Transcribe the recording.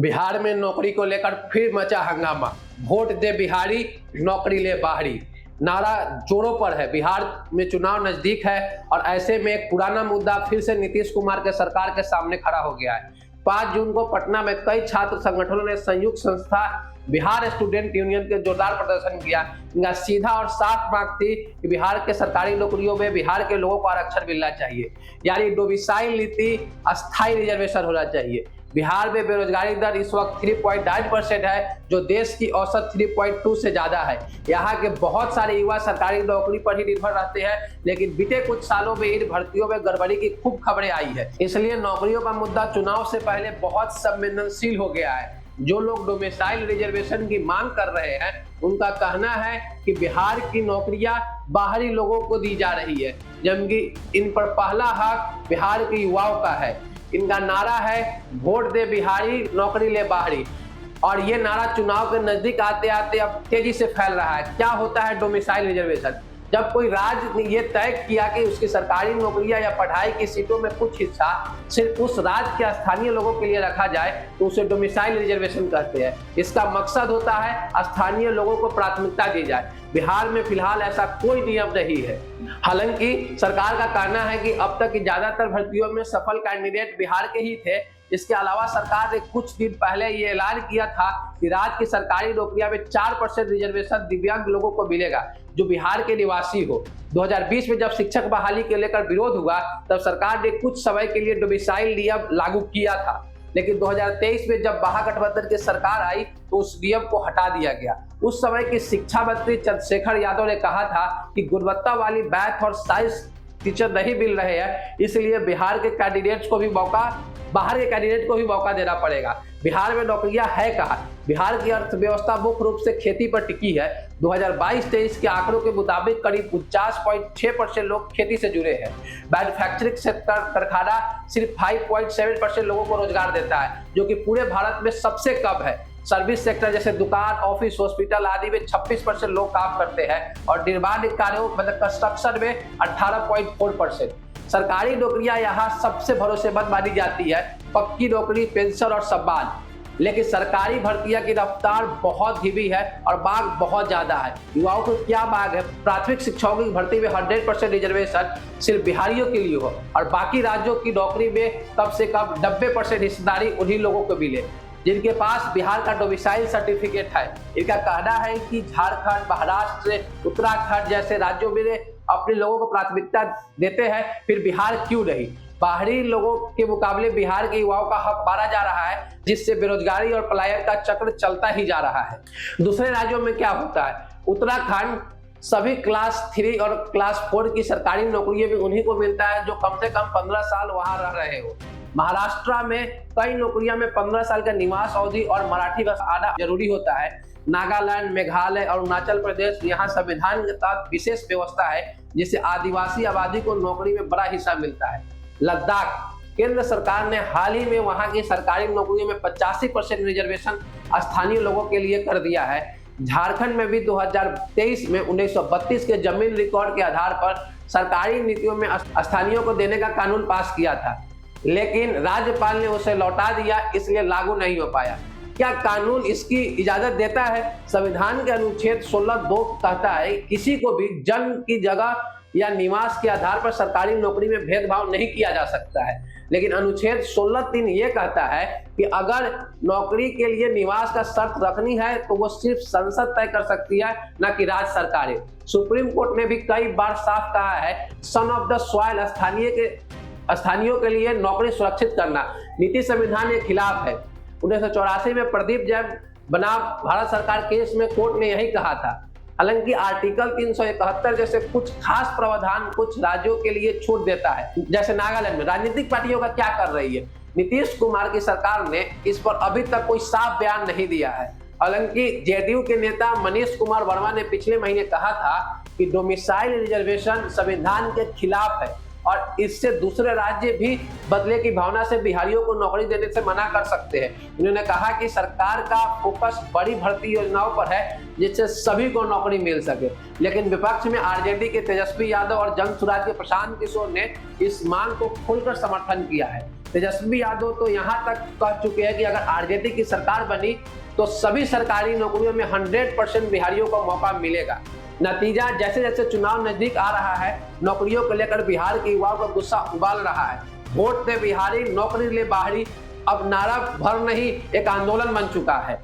बिहार में नौकरी को लेकर फिर मचा हंगामा। वोट दे बिहारी, नौकरी ले बाहरी नारा जोरों पर है। बिहार में चुनाव नजदीक है और ऐसे में एक पुराना मुद्दा फिर से नीतीश कुमार के सरकार के सामने खड़ा हो गया है। 5 जून को पटना में कई छात्र संगठनों ने संयुक्त संस्था बिहार स्टूडेंट यूनियन के जोरदार प्रदर्शन किया। इनका सीधा और साफ मांग थी कि बिहार के सरकारी नौकरियों में बिहार के लोगों को आरक्षण मिलना चाहिए, यानी डोमिसाइल नीति, अस्थायी रिजर्वेशन होना चाहिए। बिहार में बेरोजगारी दर इस वक्त 3.8% है, जो देश की औसत 3.2 से ज्यादा है। यहाँ के बहुत सारे युवा सरकारी नौकरी पर ही निर्भर रहते हैं, लेकिन बीते कुछ सालों में इन भर्तियों में गड़बड़ी की खूब खबरें आई है। इसलिए नौकरियों का मुद्दा चुनाव से पहले बहुत संवेदनशील हो गया है। जो लोग डोमिसाइल रिजर्वेशन की मांग कर रहे हैं, उनका कहना है कि बिहार की नौकरियां बाहरी लोगों को दी जा रही है, जबकि इन पर पहला हक बिहार के युवाओं का है। इनका नारा है वोट दे बिहारी, नौकरी ले बाहरी, और ये नारा चुनाव के नजदीक आते आते अब तेजी से फैल रहा है। क्या होता है डोमिसाइल रिजर्वेशन? जब कोई राज्य ने ये तय किया कि उसकी सरकारी नौकरियां या पढ़ाई की सीटों में कुछ हिस्सा सिर्फ उस राज्य के स्थानीय लोगों के लिए रखा जाए, तो उसे डोमिसाइल रिजर्वेशन कहते हैं। इसका मकसद होता है स्थानीय लोगों को प्राथमिकता दी जाए। बिहार में फिलहाल ऐसा कोई नियम नहीं है। हालांकि सरकार का कहना है कि अब तक की ज्यादातर भर्तियों में सफल कैंडिडेट बिहार के ही थे। इसके अलावा सरकार ने कुछ दिन पहले ये ऐलान किया था कि राज्य की सरकारी नौकरियां में 4% रिजर्वेशन दिव्यांग लोगों को मिलेगा, जो बिहार के निवासी हो। 2020 में जब शिक्षक बहाली के लेकर विरोध हुआ, तब सरकार ने कुछ समय के लिए डोमिसाइल नियम लागू किया था, लेकिन 2023 में जब महागठबंधन की सरकार आई तो उस नियम को हटा दिया गया। उस समय की शिक्षा मंत्री चंद्रशेखर यादव ने कहा था कि गुणवत्ता वाली मैथ और साइंस टीचर नहीं मिल रहे हैं, इसलिए बिहार के कैंडिडेट्स को भी बाहर के कैंडिडेट को भी मौका देना पड़ेगा। बिहार में नौकरियां है कहाँ? बिहार की अर्थव्यवस्था मुख्य रूप से खेती पर टिकी है। 2022-23 के आंकड़ों के मुताबिक करीब 49.6% लोग खेती से जुड़े हैं। मैन्युफैक्चरिंग सेक्टर कारखाना सिर्फ 5.7% लोगों को रोजगार देता है, जो कि पूरे भारत में सबसे कम है। सर्विस सेक्टर जैसे दुकान, ऑफिस, हॉस्पिटल आदि में 26% लोग काम करते हैं और निर्माण कार्यों मतलब कंस्ट्रक्शन में 18.4%। सरकारी नौकरियां यहाँ सबसे भरोसेमंद मानी जाती है, पक्की नौकरी, पेंशन और सम्मान। लेकिन सरकारी भर्तियां की रफ्तार बहुत धीमी है और मांग बहुत ज्यादा है। युवाओं को क्या मांग है? प्राथमिक शिक्षकों की भर्ती में 100% रिजर्वेशन सिर्फ बिहारियों के लिए हो और बाकी राज्यों की नौकरी में कम से कम 90% हिस्सेदारी उन्हीं लोगों को मिले जिनके पास बिहार का डोमिसाइल सर्टिफिकेट है। इनका कहना है कि झारखंड, महाराष्ट्र, उत्तराखंड जैसे राज्यों में अपने लोगों को प्राथमिकता देते हैं, फिर बिहार क्यों नहीं? बाहरी लोगों के मुकाबले बिहार के युवाओं का हक मारा जा रहा है, जिससे बेरोजगारी और पलायन का चक्र चलता ही जा रहा है। दूसरे राज्यों में क्या होता है? उत्तराखंड सभी क्लास 3 और क्लास 4 की सरकारी नौकरियां भी उन्हीं को मिलता है जो कम से कम 15 साल वहां रह रहे हो। महाराष्ट्र में कई नौकरियों में 15 साल का निवास अवधि और मराठी भाषा आना जरूरी होता है। नागालैंड, मेघालय और अरुणाचल प्रदेश, यहाँ संविधान के तहत विशेष व्यवस्था है जिससे आदिवासी आबादी को नौकरी में बड़ा हिस्सा मिलता है। लद्दाख, केंद्र सरकार ने हाल ही में वहां की सरकारी नौकरियों में 85% रिजर्वेशन स्थानीय लोगों के लिए कर दिया है। झारखंड में भी 2023 में 1932 के जमीन रिकॉर्ड के आधार पर सरकारी नीतियों में स्थानीयों को देने का कानून पास किया था, लेकिन राज्यपाल ने उसे लौटा दिया, इसलिए लागू नहीं हो पाया। क्या कानून इसकी इजाजत देता है? संविधान के अनुच्छेद 16(2) कहता है किसी को भी जन्म की जगह या निवास के आधार पर सरकारी नौकरी में भेदभाव नहीं किया जा सकता है, लेकिन अनुच्छेद 16(3) ये कहता है कि अगर नौकरी के लिए निवास का शर्त रखनी है तो वो सिर्फ संसद तय कर सकती है, न कि राज्य सरकारें। सुप्रीम कोर्ट ने भी कई बार साफ कहा है, सन ऑफ द सॉइल, स्थानीयों के लिए नौकरी सुरक्षित करना नीति संविधान के खिलाफ है। 1984 में प्रदीप जैन बनाम भारत सरकार केस में कोर्ट ने यही कहा था। हालांकि आर्टिकल 371 जैसे कुछ खास प्रावधान कुछ राज्यों के लिए छूट देता है, जैसे नागालैंड में। राजनीतिक पार्टियों का क्या कर रही है? नीतीश कुमार की सरकार ने इस पर अभी तक कोई साफ बयान नहीं दिया है। हालांकि जेडीयू के नेता मनीष कुमार वर्मा ने पिछले महीने कहा था कि डोमिसाइल रिजर्वेशन संविधान के खिलाफ है और इससे दूसरे राज्य भी बदले की भावना से बिहारियों को नौकरी देने से मना कर सकते हैं। उन्होंने कहा कि सरकार का फोकस बड़ी भर्ती योजनाओं पर है जिससे सभी को नौकरी मिल सके, लेकिन विपक्ष में आरजेडी के तेजस्वी यादव और जन सुराज के प्रशांत किशोर ने इस मांग को खुलकर समर्थन किया है। तेजस्वी यादव तो यहाँ तक कह चुके हैं कि अगर आरजेडी की सरकार बनी तो सभी सरकारी नौकरियों में 100% बिहारियों को मौका मिलेगा। नतीजा जैसे जैसे चुनाव नजदीक आ रहा है, नौकरियों को लेकर बिहार के युवाओं का गुस्सा उबाल रहा है। वोट दे बिहारी, नौकरी ले बाहरी अब नारा भर नहीं, एक आंदोलन बन चुका है।